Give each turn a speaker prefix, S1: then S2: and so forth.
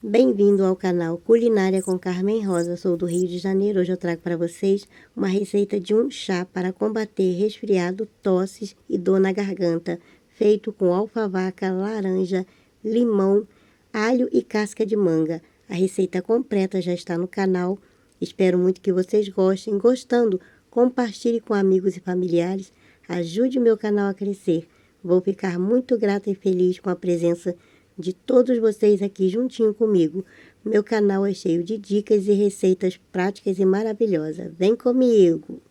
S1: Bem-vindo ao canal Culinária com Carmen Rosa, sou do Rio de Janeiro. Hoje eu trago para vocês uma receita de um chá para combater resfriado, tosses e dor na garganta, feito com alfavaca, laranja, limão, alho e casca de manga. A receita completa já está no canal, espero muito que vocês gostem. Gostando, compartilhe com amigos e familiares, ajude meu canal a crescer. Vou ficar muito grata e feliz com a presença de todos vocês aqui juntinho comigo. Meu canal é cheio de dicas e receitas práticas e maravilhosas. Vem comigo!